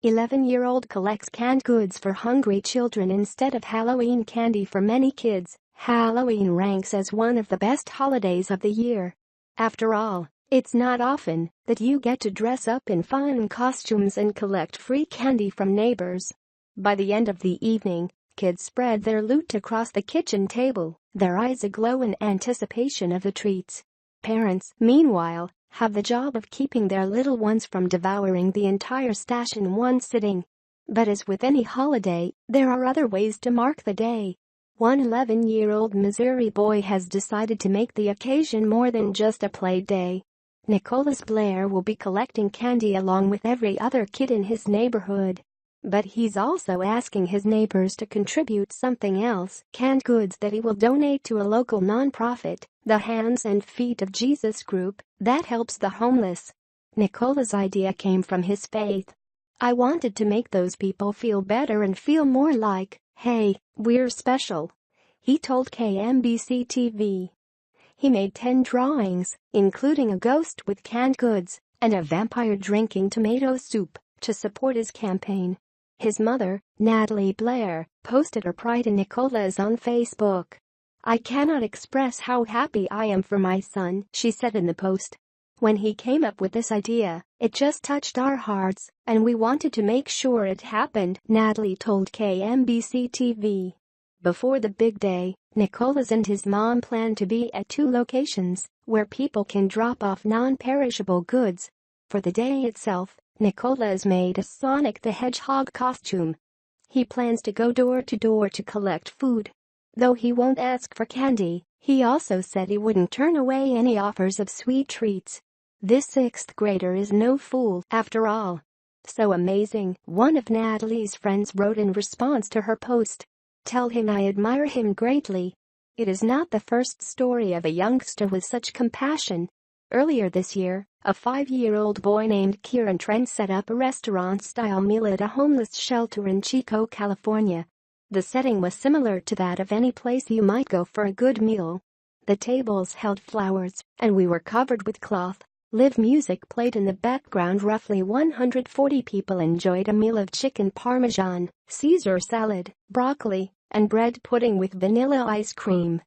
11-year-old collects canned goods for hungry children instead of Halloween candy. For many kids, Halloween ranks as one of the best holidays of the year. After all, it's not often that you get to dress up in fun costumes and collect free candy from neighbors. By the end of the evening, kids spread their loot across the kitchen table, their eyes aglow in anticipation of the treats. Parents, meanwhile, have the job of keeping their little ones from devouring the entire stash in one sitting. But as with any holiday, there are other ways to mark the day. One 11-year-old Missouri boy has decided to make the occasion more than just a play day. Nicholas Blair will be collecting candy along with every other kid in his neighborhood. But he's also asking his neighbors to contribute something else, canned goods that he will donate to a local nonprofit, the Hands and Feet of Jesus group, that helps the homeless. Nicholas' idea came from his faith. "I wanted to make those people feel better and feel more like, hey, we're special," he told KMBC-TV. He made 10 drawings, including a ghost with canned goods and a vampire drinking tomato soup, to support his campaign. His mother, Natalie Blair, posted her pride in Nicholas on Facebook. "I cannot express how happy I am for my son," she said in the post. "When he came up with this idea, it just touched our hearts, and we wanted to make sure it happened," Natalie told KMBC-TV. Before the big day, Nicholas and his mom plan to be at 2 locations where people can drop off non-perishable goods. For the day itself, Nicholas made a Sonic the Hedgehog costume. He plans to go door to door to collect food. Though he won't ask for candy, he also said he wouldn't turn away any offers of sweet treats. "This 6th grader is no fool, after all." "So amazing," one of Natalie's friends wrote in response to her post. "Tell him I admire him greatly." It is not the first story of a youngster with such compassion. Earlier this year, a 5-year-old boy named Kieran Trent set up a restaurant-style meal at a homeless shelter in Chico, California. The setting was similar to that of any place you might go for a good meal. The tables held flowers, and we were covered with cloth. Live music played in the background. Roughly 140 people enjoyed a meal of chicken parmesan, Caesar salad, broccoli, and bread pudding with vanilla ice cream.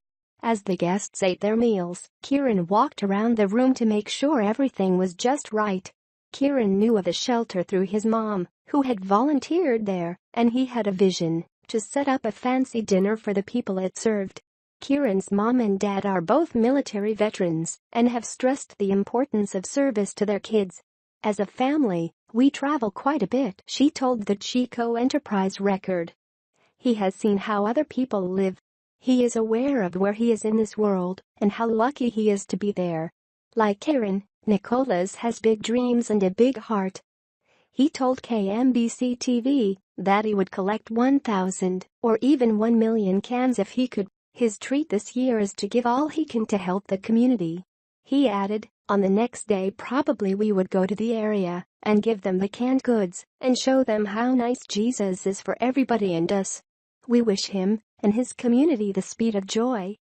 As the guests ate their meals, Kieran walked around the room to make sure everything was just right. Kieran knew of the shelter through his mom, who had volunteered there, and he had a vision to set up a fancy dinner for the people it served. Kieran's mom and dad are both military veterans and have stressed the importance of service to their kids. "As a family, we travel quite a bit," she told the Chico Enterprise Record. "He has seen how other people live. He is aware of where he is in this world and how lucky he is to be there. Like Kieran, Nicholas has big dreams and a big heart." He told KMBC-TV that he would collect 1,000 or even 1 million cans if he could. His treat this year is to give all he can to help the community. He added, "On the next day probably we would go to the area and give them the canned goods and show them how nice Jesus is for everybody and us. We wish him and his community the speed of joy